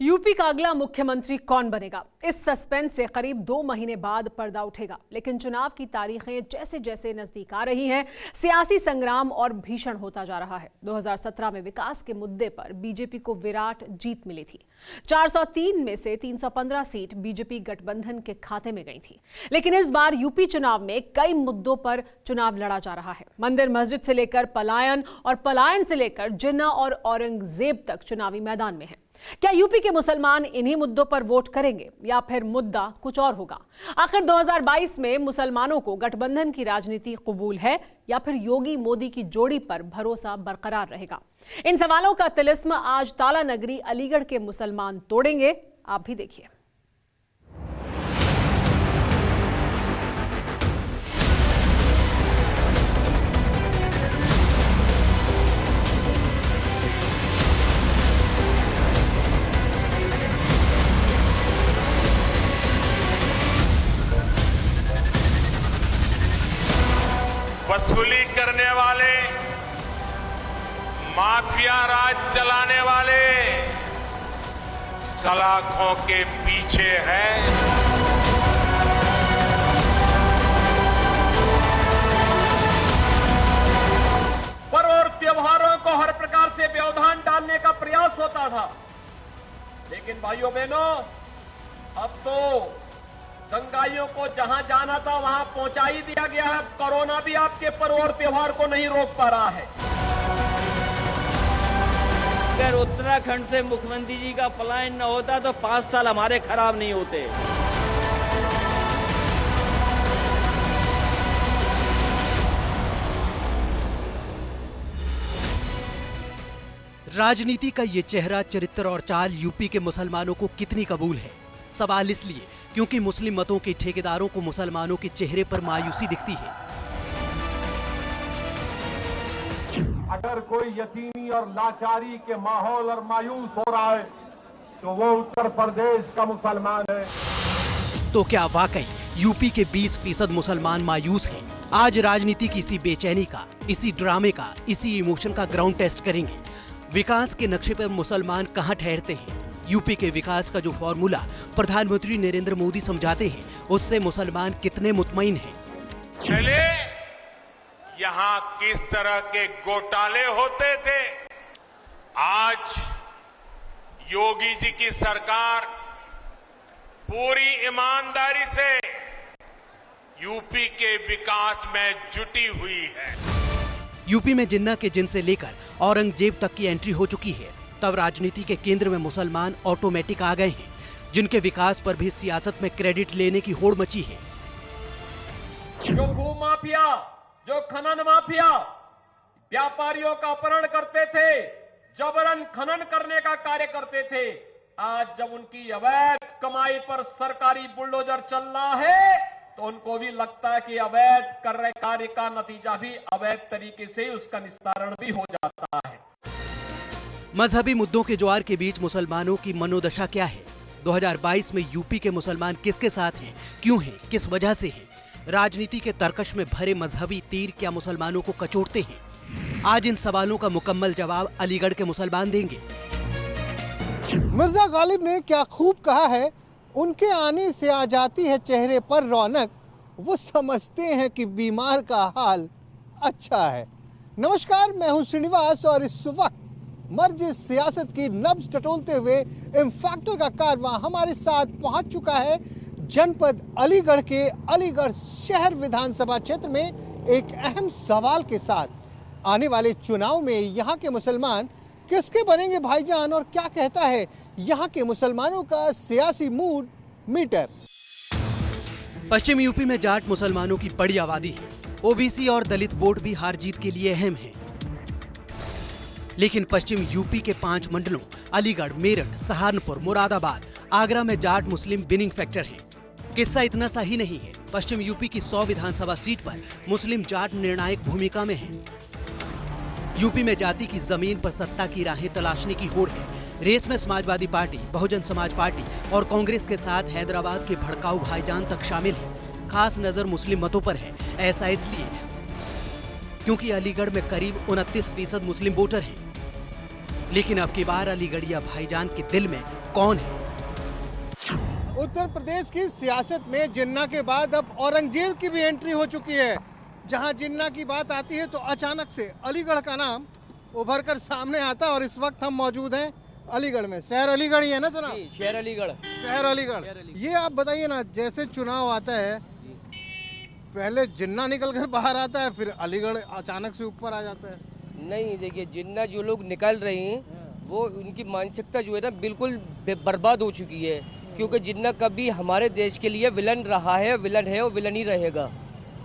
UP का अगला मुख्यमंत्री कौन बनेगा, इस सस्पेंस से करीब 2 महीने बाद पर्दा उठेगा। लेकिन चुनाव की तारीखें जैसे जैसे नजदीक आ रही हैं, सियासी संग्राम और भीषण होता जा रहा है। 2017 में विकास के मुद्दे पर बीजेपी को विराट जीत मिली थी। 403 में से 315 सीट बीजेपी गठबंधन के खाते में गई थी। लेकिन इस बार यूपी चुनाव में कई मुद्दों पर चुनाव लड़ा जा रहा है। मंदिर मस्जिद से लेकर पलायन और पलायन से लेकर जिन्ना और औरंगजेब तक चुनावी मैदान में है। क्या यूपी के मुसलमान इन्हीं मुद्दों पर वोट करेंगे या फिर मुद्दा कुछ और होगा? आखिर 2022 में मुसलमानों को गठबंधन की राजनीति कबूल है या फिर योगी मोदी की जोड़ी पर भरोसा बरकरार रहेगा? इन सवालों का तिलिस्म आज ताला नगरी अलीगढ़ के मुसलमान तोड़ेंगे। आप भी देखिए। वसूली करने वाले, माफिया राज चलाने वाले सलाखों के पीछे है। पर्व और त्योहारों को हर प्रकार से व्यवधान डालने का प्रयास होता था, लेकिन भाइयों बहनों, अब तो दंगाइयों को जहां जाना था वहां पहुंचा ही दिया गया है। कोरोना भी आपके पर्व और त्योहार को नहीं रोक पा रहा है। अगर उत्तराखंड से मुख्यमंत्री जी का पलायन न होता तो 5 साल हमारे खराब नहीं होते। राजनीति का ये चेहरा, चरित्र और चाल यूपी के मुसलमानों को कितनी कबूल है? सवाल इसलिए क्योंकि मुस्लिम मतों के ठेकेदारों को मुसलमानों के चेहरे पर मायूसी दिखती है। अगर कोई यतीमी और लाचारी के माहौल और मायूस हो रहा है तो वो उत्तर प्रदेश का मुसलमान है। तो क्या वाकई यूपी के 20% मुसलमान मायूस हैं? आज राजनीति की इसी बेचैनी का, इसी ड्रामे का, इसी इमोशन का ग्राउंड टेस्ट करेंगे। विकास के नक्शे पर मुसलमान कहां ठहरते हैं? यूपी के विकास का जो फॉर्मूला प्रधानमंत्री नरेंद्र मोदी समझाते हैं, उससे मुसलमान कितने मुतमईन हैं? पहले यहां किस तरह के घोटाले होते थे, आज योगी जी की सरकार पूरी ईमानदारी से यूपी के विकास में जुटी हुई है। यूपी में जिन्ना के जिन से लेकर औरंगजेब तक की एंट्री हो चुकी है। तब राजनीति के केंद्र में मुसलमान ऑटोमेटिक आ गए हैं, जिनके विकास पर भी सियासत में क्रेडिट लेने की होड़ मची है। जो भू माफिया, जो खनन माफिया व्यापारियों का अपहरण करते थे, जबरन खनन करने का कार्य करते थे, आज जब उनकी अवैध कमाई पर सरकारी बुलडोजर चल रहा है तो उनको भी लगता है कि अवैध कर रहे कार्य का नतीजा भी अवैध तरीके से उसका निस्तारण भी हो जाता है। मजहबी मुद्दों के ज्वार के बीच मुसलमानों की मनोदशा क्या है? 2022 में यूपी के मुसलमान किसके साथ हैं, क्यों हैं, किस वजह से हैं? राजनीति के तर्कश में भरे मजहबी तीर क्या मुसलमानों को कचोटते हैं? आज इन सवालों का मुकम्मल जवाब अलीगढ़ के मुसलमान देंगे। मिर्जा गालिब ने क्या खूब कहा है, उनके आने से आ जाती है चेहरे पर रौनक, वो समझते हैं कि बीमार का हाल अच्छा है। नमस्कार, मैं हूं श्रीनिवास और इस वक्त मर्ज सियासत की नब्ज टटोलते हुए इम्फैक्टर का कारवां हमारे साथ पहुंच चुका है जनपद अलीगढ़ के अलीगढ़ शहर विधानसभा क्षेत्र में एक अहम सवाल के साथ। आने वाले चुनाव में यहाँ के मुसलमान किसके बनेंगे भाईजान, और क्या कहता है यहाँ के मुसलमानों का सियासी मूड मीटर? पश्चिम यूपी में जाट मुसलमानों की बड़ी आबादी है। ओबीसी और दलित वोट भी हार जीत के लिए अहम है। लेकिन पश्चिम यूपी के 5 मंडलों अलीगढ़, मेरठ, सहारनपुर, मुरादाबाद, आगरा में जाट मुस्लिम विनिंग फैक्टर है। किस्सा इतना सा ही नहीं है। पश्चिम यूपी की 100 विधानसभा सीट पर मुस्लिम जाट निर्णायक भूमिका में है। यूपी में जाति की जमीन पर सत्ता की राहें तलाशने की होड़ है। रेस में समाजवादी पार्टी, बहुजन समाज पार्टी और कांग्रेस के साथ हैदराबाद के भड़काऊ भाईजान तक शामिल है। खास नजर मुस्लिम मतों पर है। ऐसा इसलिए क्योंकि अलीगढ़ में करीब 29% मुस्लिम वोटर हैं। लेकिन अब की बार अलीगढ़िया भाईजान के दिल में कौन है? उत्तर प्रदेश की सियासत में जिन्ना के बाद अब औरंगजेब की भी एंट्री हो चुकी है। जहां जिन्ना की बात आती है तो अचानक से अलीगढ़ का नाम उभर कर सामने आता है और इस वक्त हम मौजूद हैं अलीगढ़ में। शहर अलीगढ़ ही है ना जनाब? शहर अलीगढ़। शहर अलीगढ़। ये आप बताइए ना, जैसे चुनाव आता है पहले जिन्ना निकल कर बाहर आता है, फिर अलीगढ़ अचानक से ऊपर आ जाता है। नहीं, देखिए जिन्ना जो लोग निकल रहे हैं वो उनकी मानसिकता जो है ना बिल्कुल बर्बाद हो चुकी है, क्योंकि जिन्ना कभी हमारे देश के लिए विलन रहा है, विलन है और विलन ही रहेगा।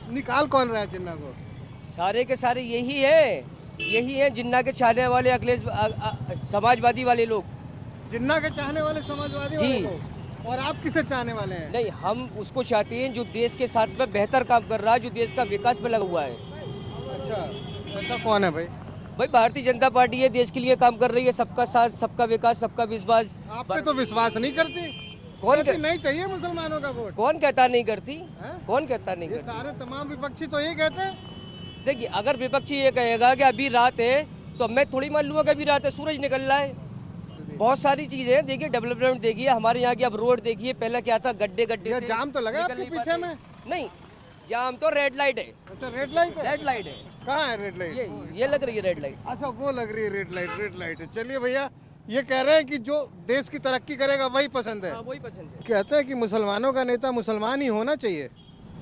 निकाल कौन रहा है जिन्ना को? सारे के सारे यही है जिन्ना के चाहने वाले अखिलेश समाजवादी वाले लोग। जिन्ना के चाहने वाले समाजवादी वाले लोग। और आप किसे चाहने वाले हैं? नहीं, हम उसको चाहते हैं जो देश के साथ में बेहतर काम कर रहा है, जो देश का विकास में लगा हुआ है। अच्छा, ऐसा कौन है भाई? भाई भारतीय जनता पार्टी है, देश के लिए काम कर रही है, सबका साथ, सबका विकास, सबका विश्वास। आप पे तो विश्वास नहीं करती। कौन नहीं चाहिए मुसलमानों का वोट? कौन कहता नहीं करती? कौन कहता नहीं ये करती? सारे तमाम विपक्षी तो ये कहते हैं। देखिए, अगर विपक्षी ये कहेगा कि अभी रात है तो मैं थोड़ी मान लूंगा कि अभी रात है, सूरज निकल रहा है। बहुत सारी चीजें हैं, देखिए डेवलपमेंट देखिए, हमारे यहाँ की अब रोड देखिए, पहले क्या था, गड्ढे थे। जाम तो लगा आपके पीछे में? नहीं, जाम तो रेड लाइट है। अच्छा, रेड लाइट है? रेड लाइट है। कहाँ है रेड लाइट? ये लग रही है रेड लाइट। अच्छा, वो लग रही है रेड लाइट है। चलिए भैया, ये कह रहे हैं कि जो देश की तरक्की करेगा वही पसंद है। हाँ, वही पसंद है। कहते हैं कि मुसलमानों का नेता मुसलमान ही होना चाहिए।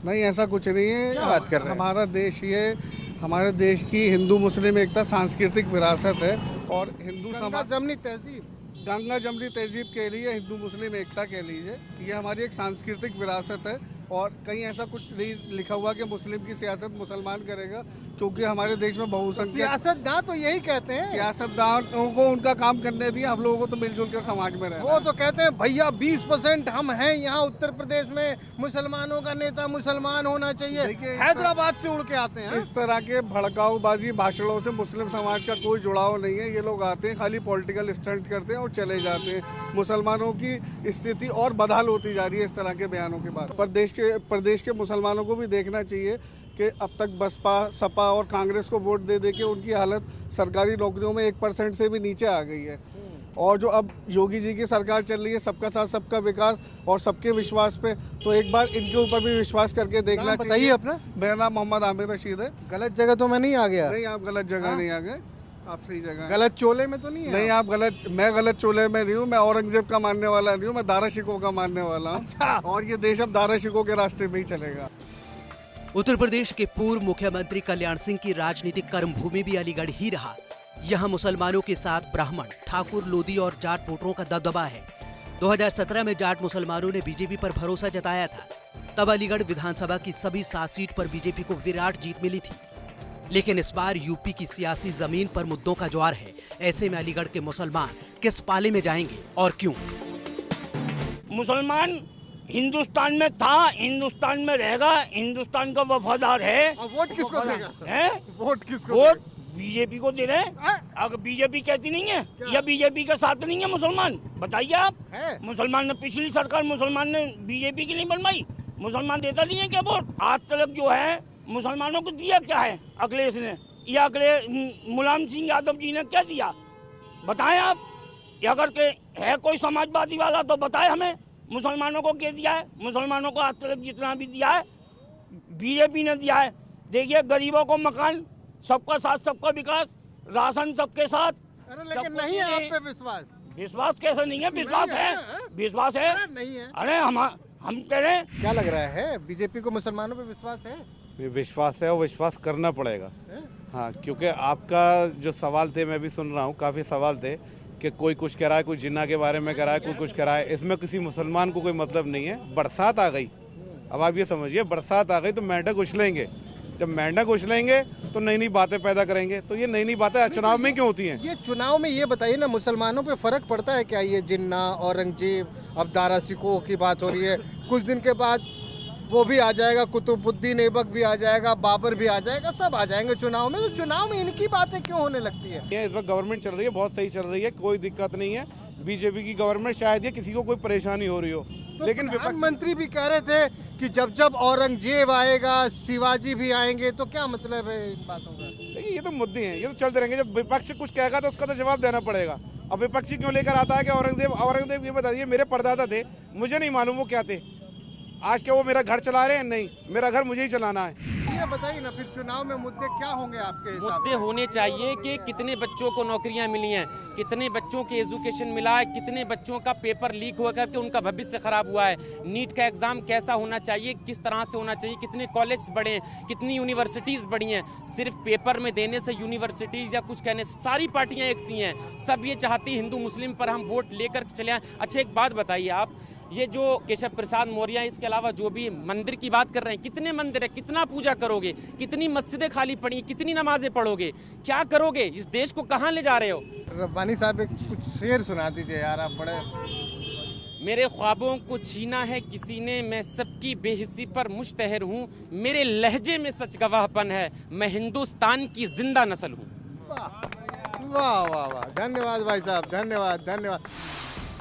नहीं, ऐसा कुछ नहीं है। क्या बात कर रहे हैं? हमारा देश ये, हमारे देश की हिंदू मुस्लिम एकता सांस्कृतिक विरासत है और हिंदू समाज जमनी तहजीब, गंगा जमनी तहजीब के लिए हिंदू मुस्लिम एकता के लिए ये हमारी एक सांस्कृतिक विरासत है। और कहीं ऐसा कुछ नहीं लिखा हुआ कि मुस्लिम की सियासत मुसलमान करेगा, क्योंकि हमारे देश में बहुसंख्यक सियासतदान तो यही कहते हैं। सियासतदानों को उनका काम करने दिया, हम लोगों को तो मिलजुल कर समाज में रहना। वो तो कहते हैं भैया 20% हम हैं यहाँ उत्तर प्रदेश में, मुसलमानों का नेता मुसलमान होना चाहिए। हैदराबाद से उड़ के आते हैं। इस तरह के भड़काऊबाजी भाषणों से मुस्लिम समाज का कोई जुड़ाव नहीं है। ये लोग आते हैं, खाली पॉलिटिकल स्टंट करते हैं और चले जाते हैं। मुसलमानों की स्थिति और बदहाल होती जा रही है इस तरह के बयानों के बाद। प्रदेश के मुसलमानों को भी देखना चाहिए कि अब तक बसपा, सपा और कांग्रेस को वोट दे के उनकी हालत सरकारी नौकरियों में 1% से भी नीचे आ गई है। और जो अब योगी जी की सरकार चल रही है, सबका साथ सबका विकास और सबके विश्वास पे, तो एक बार इनके ऊपर भी विश्वास करके देखना चाहिए। बताइए अपना। मेरा नाम मोहम्मद आमिर रशीद है। गलत जगह तो मैं नहीं आ गया? नहीं, आप गलत जगह नहीं आ गए, आप सही जगह। गलत चोले में तो नहीं है? नहीं, आप मैं गलत चोले में नहीं हूँ। मैं औरंगजेब का मानने वाला नहीं हूँ, मैं दारा शिकोह का मानने वाला हूँ। अच्छा। और ये देश अब दारा शिकोह के रास्ते में ही चलेगा। उत्तर प्रदेश के पूर्व मुख्यमंत्री कल्याण सिंह की राजनीतिक कर्मभूमि भी अलीगढ़ ही रहा। यहाँ मुसलमानों के साथ ब्राह्मण, ठाकुर, लोधी और जाट वोटरों का दबदबा है। 2017 में जाट मुसलमानों ने बीजेपी पर भरोसा जताया था। तब अलीगढ़ विधानसभा की सभी 7 सीट पर बीजेपी को विराट जीत मिली थी। लेकिन इस बार यूपी की सियासी जमीन पर मुद्दों का ज्वार है। ऐसे में अलीगढ़ के मुसलमान किस पाले में जाएंगे और क्यों? मुसलमान हिंदुस्तान में था, हिंदुस्तान में रहेगा, हिंदुस्तान का वफादार है। वोट किसको देगा? है? वोट किसको? वोट बीजेपी को दे रहे हैं। अगर बीजेपी कहती नहीं है या बीजेपी के साथ नहीं है मुसलमान, बताइए आप। मुसलमान ने पिछली सरकार मुसलमान ने बीजेपी की नहीं बनवाई? मुसलमान देता नहीं है क्या वोट? आज तक जो है मुसलमानों को दिया क्या है अखिलेश ने या मुलायम सिंह यादव जी ने क्या दिया? बताएं आप। अगर के है कोई समाजवादी वाला तो बताए हमें, मुसलमानों को क्या दिया है? मुसलमानों को आज तक जितना भी दिया है बीजेपी ने दिया है। देखिए, गरीबों को मकान, सबका साथ सबका विकास, राशन सबके साथ। अरे लेकिन नहीं है आप पे विश्वास? विश्वास कैसे नहीं है? विश्वास है, विश्वास है। नहीं है। अरे हम कह रहे हैं। क्या लग रहा है, बीजेपी को मुसलमानों पे विश्वास है? विश्वास है और विश्वास करना पड़ेगा। हाँ, क्योंकि आपका जो सवाल थे, मैं भी सुन रहा हूँ, काफ़ी सवाल थे कि कोई कुछ कह रहा है, कोई जिन्ना के बारे में कह रहा है, कोई कुछ कह रहा है। इसमें किसी मुसलमान को कोई मतलब नहीं है। बरसात आ गई, अब आप ये समझिए, बरसात आ गई तो मेंढक उछलेंगे। जब मेंढक उछलेंगे तो नई नई बातें पैदा करेंगे। तो ये नई नई बातें चुनाव में क्यों होती हैं? ये चुनाव में ये बताइए ना, मुसलमानों पे फर्क पड़ता है क्या? ये जिन्ना, औरंगजेब, अब दारा शिकोह की बात हो रही है, कुछ दिन के बाद वो भी आ जाएगा, कुतुबुद्दीन ऐबक भी आ जाएगा, बाबर भी आ जाएगा, सब आ जाएंगे चुनाव में। तो चुनाव में इनकी बातें क्यों होने लगती है? इस वक्त गवर्नमेंट चल रही है, बहुत सही चल रही है, कोई दिक्कत नहीं है। बीजेपी की गवर्नमेंट, शायद ये किसी को कोई परेशानी हो रही हो, तो लेकिन प्रधानमंत्री भी कह रहे थे कि जब जब औरंगजेब आएगा, शिवाजी भी आएंगे। तो क्या मतलब है इन बातों का? देखिए, ये तो मुद्दे हैं, ये तो चलते रहेंगे। जब विपक्ष कुछ कहेगा तो उसका तो जवाब देना पड़ेगा। अब विपक्षी क्यों लेकर आता है कि औरंगजेब ये बताइए, मेरे परदादा थे, मुझे नहीं मालूम वो क्या थे। आज क्या वो मेरा घर चला रहे हैं? नहीं, मेरा घर मुझे ही चलाना है। ये बताइए ना, फिर चुनाव में मुद्दे क्या होंगे आपके हिसाब मुद्दे से? होने चाहिए कि कितने बच्चों को नौकरियां मिली हैं, कितने बच्चों के एजुकेशन मिला है, कितने बच्चों का पेपर लीक होकर के उनका भविष्य खराब हुआ है, नीट का एग्जाम कैसा होना चाहिए, किस तरह से होना चाहिए, कितने कॉलेज बढ़े हैं, कितनी यूनिवर्सिटीज बढ़ी हैं। सिर्फ पेपर में देने से यूनिवर्सिटीज या कुछ कहने से सारी पार्टियां एक सी हैं। सब ये चाहती हिंदू मुस्लिम पर हम वोट लेकर चले आए। अच्छा एक बात बताइए आप, ये जो केशव प्रसाद मौर्य, इसके अलावा जो भी मंदिर की बात कर रहे हैं, कितने मंदिर है, कितना पूजा करोगे, कितनी मस्जिदें खाली पड़ी, कितनी नमाजें पढ़ोगे, क्या करोगे, इस देश को कहाँ ले जा रहे हो? रब्बानी साहब एक कुछ शेर सुना दीजिए यार, आप बड़े। मेरे ख्वाबों को छीना है किसी ने, मैं सबकी बेहिसी पर मुश्तहर हूँ, मेरे लहजे में सच गवाहपन है, मैं हिंदुस्तान की जिंदा नस्ल हूँ। वाह वाह वाह, धन्यवाद भाई साहब, धन्यवाद धन्यवाद।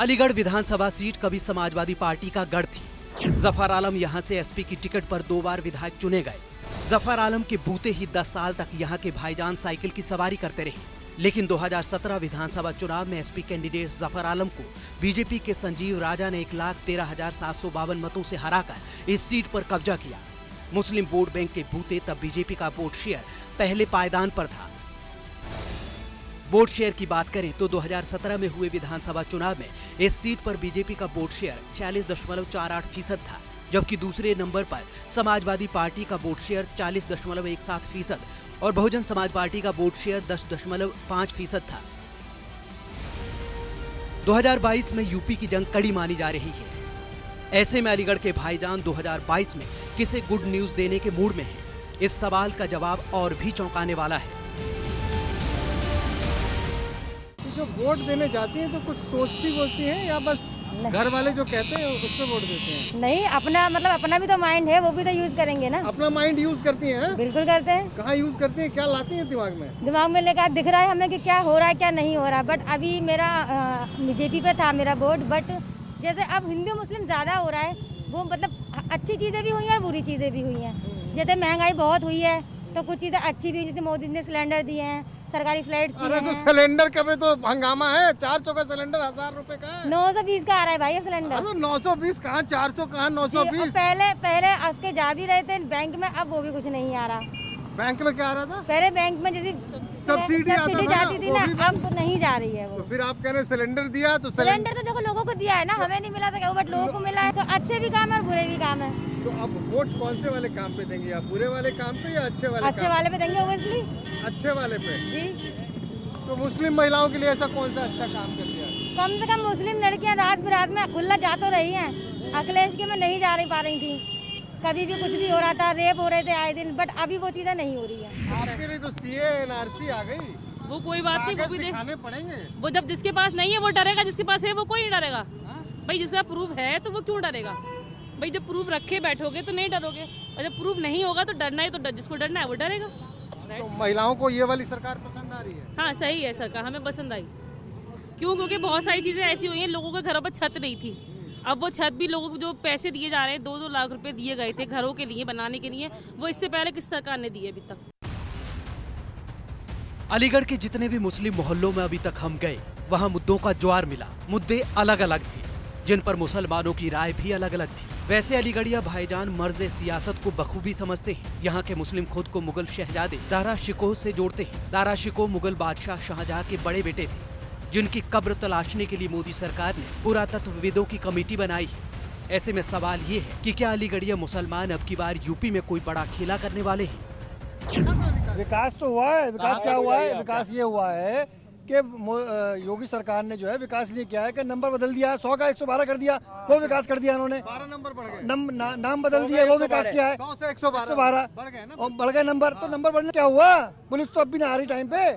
अलीगढ़ विधानसभा सीट कभी समाजवादी पार्टी का गढ़ थी। जफर आलम यहां से एसपी की टिकट पर 2 बार विधायक चुने गए। जफर आलम के बूते ही 10 साल तक यहां के भाईजान साइकिल की सवारी करते रहे, लेकिन 2017 विधानसभा चुनाव में एसपी कैंडिडेट जफर आलम को बीजेपी के संजीव राजा ने 1,13,752 मतों से हराकर इस सीट पर कब्जा किया। मुस्लिम वोट बैंक के बूते तब बीजेपी का वोट शेयर पहले पायदान पर था। वोट शेयर की बात करें तो 2017 में हुए विधानसभा चुनाव में इस सीट पर बीजेपी का वोट शेयर 46.48% था, जबकि दूसरे नंबर पर समाजवादी पार्टी का वोट शेयर 40.17% और बहुजन समाज पार्टी का वोट शेयर 10.5% था। 2022 में यूपी की जंग कड़ी मानी जा रही है। ऐसे में अलीगढ़ के भाईजान 2022 में किसे गुड न्यूज देने के मूड में हैं? इस सवाल का जवाब और भी चौंकाने वाला है। जो वोट देने जाती हैं तो कुछ सोचती हैं या बस घर वाले जो कहते हैं उस पर वोट देते हैं? नहीं, अपना भी तो माइंड है, वो भी तो यूज करेंगे ना। अपना माइंड यूज करती हैं? बिल्कुल करते हैं। कहाँ यूज करती हैं, क्या लाती हैं दिमाग में? दिमाग में लेकर दिख रहा है हमें कि क्या हो रहा है क्या नहीं हो रहा। बट अभी मेरा बीजेपी पे था मेरा वोट, बट जैसे अब हिंदू मुस्लिम ज्यादा हो रहा है, वो मतलब अच्छी चीजें भी हुई हैं और बुरी चीजें भी हुई हैं। जैसे महंगाई बहुत हुई है तो कुछ चीजें अच्छी भी हुई, जैसे मोदी ने सिलेंडर दिए हैं, सरकारी फ्लैट्स दिए हैं। तो सिलेंडर का भी तो हंगामा है, 400 का सिलेंडर 1000 रुपए का है। 920 का आ रहा है भाई अब सिलेंडर। 920 कहाँ, 400 कहाँ, 920। पहले उसके जा भी रहे थे बैंक में, अब वो भी कुछ नहीं आ रहा। बैंक में क्या आ रहा था? पहले बैंक में जैसे सब्सिडी जाती थी ना, अब तो नहीं जा रही है वो। तो फिर आप कह रहे हैं सिलेंडर दिया, तो सिलेंडर तो देखो लोगों को दिया है ना, हमें नहीं मिला था क्या, बट लोगों को मिला है। तो अच्छे भी काम है और बुरे भी काम है। तो अब वोट कौन से वाले काम पे देंगे आप, बुरे वाले काम पे या अच्छे वाले? अच्छे वाले पे देंगे ओबियसली। अच्छे वाले पे जी। तो मुस्लिम महिलाओं के लिए ऐसा कौन सा अच्छा काम कर दिया? कम से कम मुस्लिम लड़कियां रात बिरात में खुला जा तो रही हैं। अखिलेश के में नहीं जा रही पा रही थी, कभी भी कुछ भी हो रहा था, रेप हो रहे थे आए दिन, बट अभी वो चीजें नहीं हो रही है। आपके लिए तो सीए एनआरसी आ गई, वो कोई बात नहीं, वो भी दिखाने पड़ेंगे। वो जब जिसके पास नहीं है वो डरेगा, जिसके पास है वो कोई नहीं डरेगा। भाई जिसका प्रूफ है तो वो क्यों डरेगा? भाई जब प्रूफ रखे बैठोगे तो नहीं डरोगे, और जब प्रूफ नहीं होगा तो डरना है, तो जिसको डरना है वो डरेगा। तो महिलाओं को ये वाली सरकार पसंद आ रही है? हाँ सही है, सरकार हमें पसंद आई। क्यों? क्योंकि बहुत सारी चीजें ऐसी हुई हैं, लोगों के घरों पर छत नहीं थी, अब वो छत भी लोगों को जो पैसे दिए जा रहे हैं, 2-2 लाख रुपए दिए गए थे घरों के लिए बनाने के लिए, वो इससे पहले किस सरकार ने दिए अभी तक? अलीगढ़ के जितने भी मुस्लिम मोहल्लों में अभी तक हम गए, वहाँ मुद्दों का ज्वार मिला। मुद्दे अलग अलग थे, जिन पर मुसलमानों की राय भी अलग अलग थी। वैसे अलीगढ़िया भाईजान मर्ज सियासत को बखूबी समझते हैं। यहाँ के मुस्लिम खुद को मुगल शहजादे दारा शिकोह से जोड़ते हैं। दारा शिकोह मुगल बादशाह शाहजहां के बड़े बेटे थे, जिनकी कब्र तलाशने के लिए मोदी सरकार ने पुरातत्वविदों की कमेटी बनाई है। ऐसे में सवाल ये है कि क्या अलीगढ़िया मुसलमान अब की बार यूपी में कोई बड़ा खेला करने वाले हैं? विकास तो हुआ है। विकास क्या हुआ है? विकास ये हुआ है कि योगी सरकार ने जो है विकास लिए क्या है कि नंबर बदल दिया, 100 का 112 कर दिया, वो विकास कर दिया उन्होंने। 12 नंबर बढ़ गए, नाम बदल दिया, वो विकास किया है। 100 से 112 बढ़ गए ना, और बढ़ गए नंबर। तो नंबर बढ़ने क्या हुआ? पुलिस तो अब भी नहीं आ रही टाइम पे,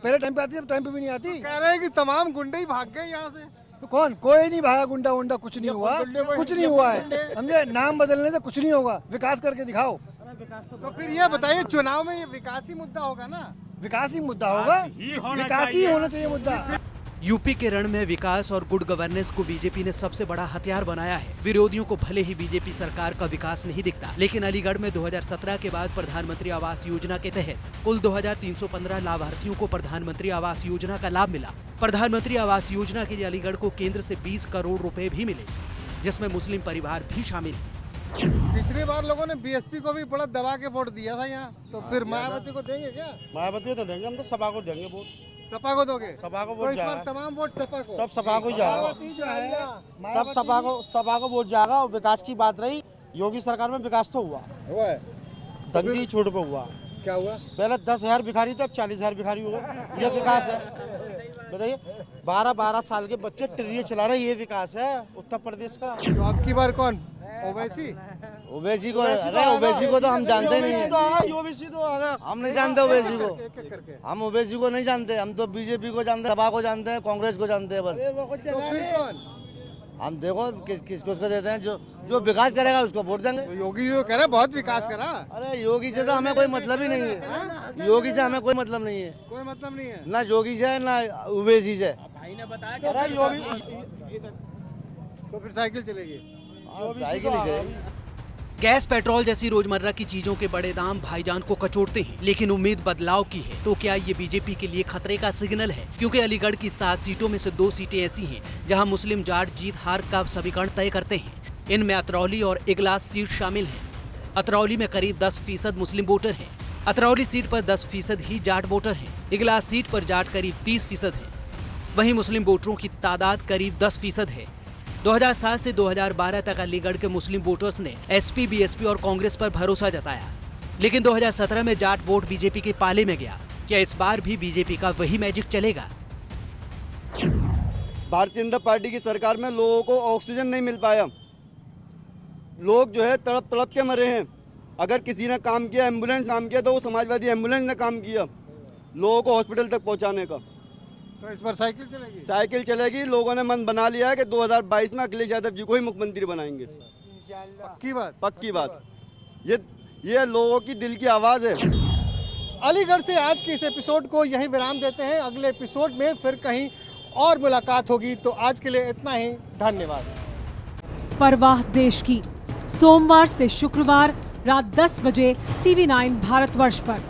पहले टाइम पे आती है, टाइम पे भी नहीं आती। कह रहे हैं कि तमाम गुंडे ही भाग गए यहाँ से। तो कौन? कोई नहीं भागा, गुंडा वुंडा कुछ नहीं हुआ, कुछ नहीं हुआ है, समझे? नाम बदलने से कुछ नहीं होगा, विकास करके दिखाओ। तो फिर ये बताइए, चुनाव में ये विकास ही मुद्दा होगा ना? विकास ही मुद्दा होगा, विकास ही होना चाहिए मुद्दा। यूपी के रण में विकास और गुड गवर्नेंस को बीजेपी ने सबसे बड़ा हथियार बनाया है। विरोधियों को भले ही बीजेपी सरकार का विकास नहीं दिखता, लेकिन अलीगढ़ में 2017 के बाद प्रधानमंत्री आवास योजना के तहत कुल 2315 लाभार्थियों को प्रधानमंत्री आवास योजना का लाभ मिला। प्रधानमंत्री आवास योजना के लिए अलीगढ़ को केंद्र से 20 करोड़ रुपए भी मिले, जिसमें मुस्लिम परिवार भी शामिल है। पिछली बार लोगों ने बीएसपी को भी बड़ा दबा के वोट दिया था यहाँ, तो फिर मायावती को देंगे क्या? मायावती तो देंगे, हम तो सपा को देंगे वोट। सपा को दोगे? सपा को तो वोट इस बार जाएगा। तमाम वोट सपा को? सब सपा को जाएगा। मायावती जो है सब सपा को वोट जाएगा। और विकास की बात रही, योगी सरकार में विकास तो हुआ है, दंगी छूट पे हुआ। क्या हुआ? पहले 10,000 भिखारी थे, अब 40,000 भिखारी हो गए। ये विकास है, बताइए। 12 साल के बच्चे ट्रेन चला रहे, ये विकास है उत्तर प्रदेश का। तो अब की बार कौन? ओवैसी? ओवैसी को तो हम जानते नहीं है। ओवैसी तो हम नहीं जानते ओवैसी को। हम ओवैसी को नहीं जानते, हम तो बीजेपी को जानते हैं, सपा को जानते हैं, कांग्रेस को जानते हैं बस। तो फिर कौन? हम देखो किसको देते हैं, जो विकास करेगा उसको वोट देंगे। तो योगी जो कह रहे बहुत विकास करा। अरे योगी से तो हमें कोई मतलब ही नहीं है। योगी से हमें कोई मतलब नहीं है। कोई मतलब नहीं है, ना योगी से ना ओवैसी से। भाई ने बताया योगी तो फिर साइकिल चलेगी? साइकिल ही चलेगी। गैस, पेट्रोल जैसी रोजमर्रा की चीजों के बड़े दाम भाईजान को कचोटते हैं, लेकिन उम्मीद बदलाव की है। तो क्या ये बीजेपी के लिए खतरे का सिग्नल है? क्योंकि अलीगढ़ की 7 सीटों में से 2 सीटें ऐसी हैं जहां मुस्लिम जाट जीत हार का समीकरण तय करते हैं। इनमें अतरौली और इगलास सीट शामिल है। अतरौली में करीब 10% मुस्लिम वोटर हैं। अतरौली सीट पर 10% ही जाट वोटर हैं। इगलास सीट पर जाट करीब 30% है। वहीं मुस्लिम वोटरों की तादाद करीब 10% है। 2007 से 2012 तक अलीगढ़ के मुस्लिम वोटर्स ने एसपी, बीएसपी और कांग्रेस पर भरोसा जताया, लेकिन 2017 में जाट वोट बीजेपी के पाले में गया। क्या इस बार भी बीजेपी का वही मैजिक चलेगा? भारतीय जनता पार्टी की सरकार में लोगों को ऑक्सीजन नहीं मिल पाया। लोग जो है तड़प के मरे हैं। अगर किसी ने काम किया, एम्बुलेंस काम किया, तो वो समाजवादी एम्बुलेंस ने काम किया लोगों को हॉस्पिटल तक पहुंचाने का। तो इस बार साइकिल चलेगी? साइकिल चलेगी। लोगों ने मन बना लिया है कि 2022 में अखिलेश यादव जी को ही मुख्यमंत्री बनाएंगे। पक्की बात? पक्की बात। ये लोगों की दिल की आवाज है। अलीगढ़ से आज के इस एपिसोड को यहीं विराम देते हैं। अगले एपिसोड में फिर कहीं और मुलाकात होगी। तो आज के लिए इतना ही। धन्यवाद। परवाह देश की, सोमवार से शुक्रवार रात 10 बजे TV9 भारतवर्ष पर।